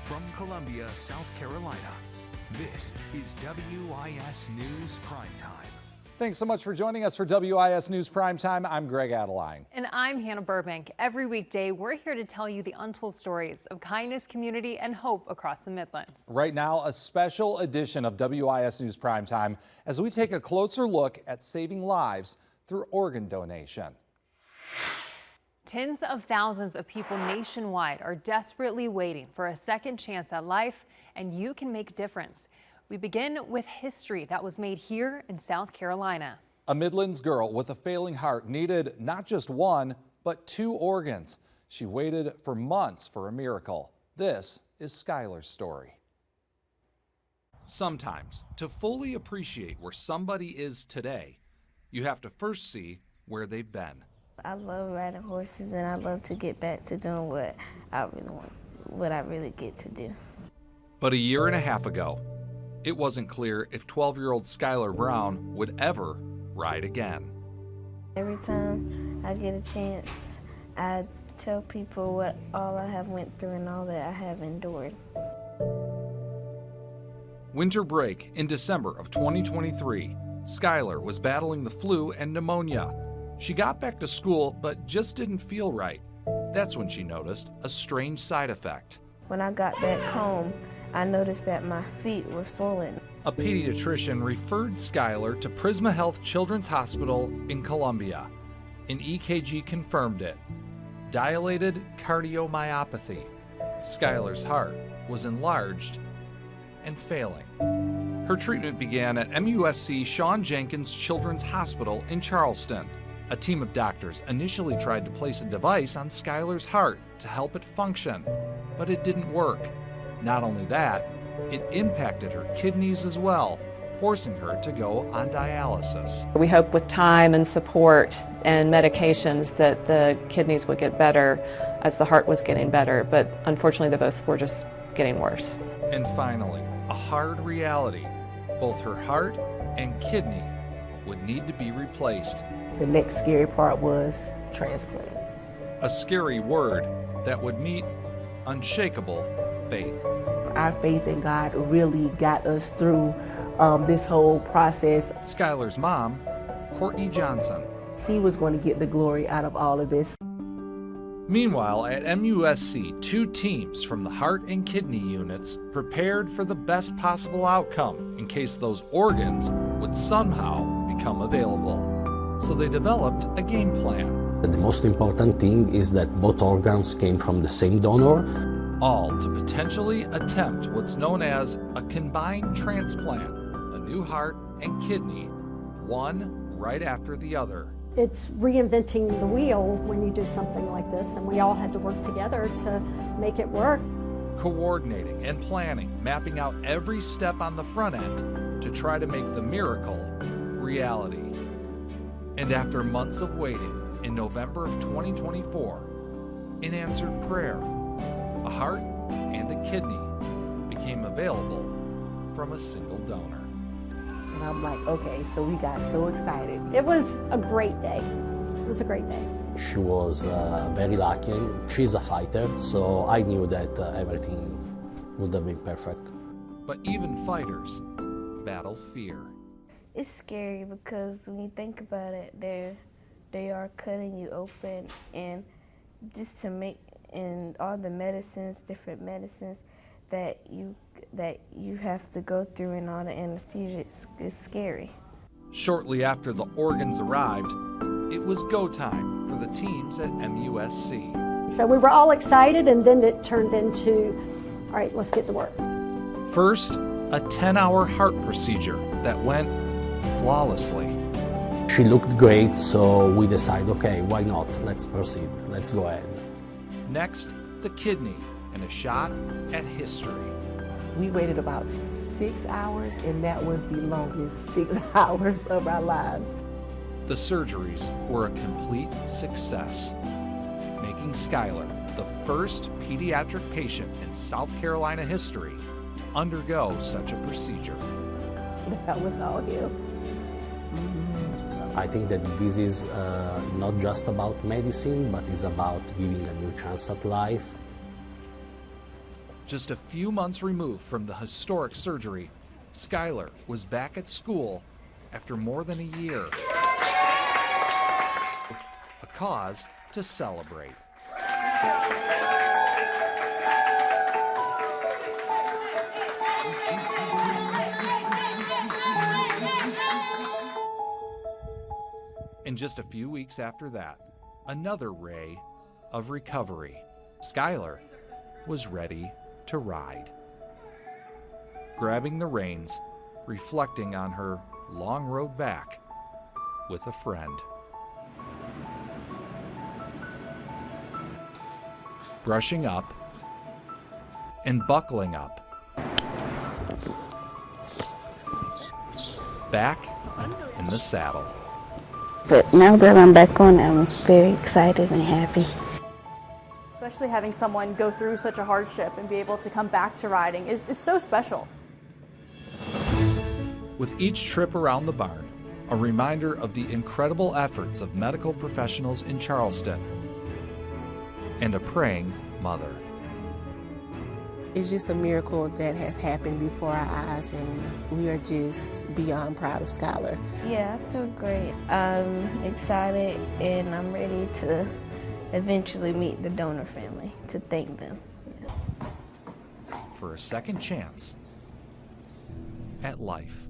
From Columbia, South Carolina, this is WIS News Primetime. Thanks so much for joining us for WIS News Primetime. I'm Greg Adeline. And I'm Hannah Burbank. Every weekday, we're here to tell you the untold stories of kindness, community, and hope across the Midlands. Right now, a special edition of WIS News Primetime as we take a closer look at saving lives through organ donation. Tens of thousands of people nationwide are desperately waiting for a second chance at life, and you can make a difference. We begin with history that was made here in South Carolina. A Midlands girl with a failing heart needed not just one, but 2 organs. She waited for months for a miracle. This is Skylar's story. Sometimes, to fully appreciate where somebody is today, you have to first see where they've been. I love riding horses, and I love to get back to doing what I really want, what I really get to do. But a year and a half ago, it wasn't clear if 12-year-old Skylar Brown would ever ride again. Every time I get a chance, I tell people what all I have went through and all that I have endured. Winter break in December of 2023, Skylar was battling the flu and pneumonia. She got back to school, but just didn't feel right. That's when she noticed a strange side effect. When I got back home, I noticed that my feet were swollen. A pediatrician referred Skylar to Prisma Health Children's Hospital in Columbia. An EKG confirmed it. Dilated cardiomyopathy. Skylar's heart was enlarged and failing. Her treatment began at MUSC Shawn Jenkins Children's Hospital in Charleston. A team of doctors initially tried to place a device on Skylar's heart to help it function, but it didn't work. Not only that, it impacted her kidneys as well, forcing her to go on dialysis. We hope with time and support and medications that the kidneys would get better as the heart was getting better, but unfortunately they both were just getting worse. And finally, a hard reality. Both her heart and kidney would need to be replaced. The next scary part was transplant. A scary word that would meet unshakable faith. Our faith in God really got us through this whole process. Skylar's mom, Courtney Johnson. He was going to get the glory out of all of this. Meanwhile, at MUSC, 2 teams from the heart and kidney units prepared for the best possible outcome in case those organs would somehow become available. So they developed a game plan. The most important thing is that both organs came from the same donor. All to potentially attempt what's known as a combined transplant, a new heart and kidney, one right after the other. It's reinventing the wheel when you do something like this, and we all had to work together to make it work. Coordinating and planning, mapping out every step on the front end to try to make the miracle reality. And after months of waiting, in November of 2024, in answered prayer, a heart and a kidney became available from a single donor. And I'm like, okay, so we got so excited. It was a great day. It was a great day. She was very lucky, and she's a fighter, so I knew that everything would have been perfect. But even fighters battle fear. It's scary because when you think about it, they are cutting you open, and just to make, and all the medicines, different medicines that you have to go through, and all the anesthesia is scary. Shortly after the organs arrived, it was go time for the teams at MUSC. So we were all excited, and then it turned into, all right, let's get to work. First, a 10-hour heart procedure that went flawlessly. She looked great, so we decided, okay, why not? Let's proceed. Let's go ahead. Next, the kidney and a shot at history. We waited about 6 hours, and that was the longest 6 hours of our lives. The surgeries were a complete success, making Skylar the first pediatric patient in South Carolina history to undergo such a procedure. That was all him. I think that this is not just about medicine, but is about giving a new chance at life. Just a few months removed from the historic surgery, Skylar was back at school after more than a year. A cause to celebrate. And just a few weeks after that, another ray of recovery. Skylar was ready to ride. Grabbing the reins, reflecting on her long road back with a friend. Brushing up and buckling up. Back in the saddle. But now that I'm back on, I'm very excited and happy. Especially having someone go through such a hardship and be able to come back to riding, it's so special. With each trip around the barn, a reminder of the incredible efforts of medical professionals in Charleston and a praying mother. It's just a miracle that has happened before our eyes, and we are just beyond proud of Skylar. Yeah, I feel great. I'm excited and I'm ready to eventually meet the donor family to thank them. For a second chance at life.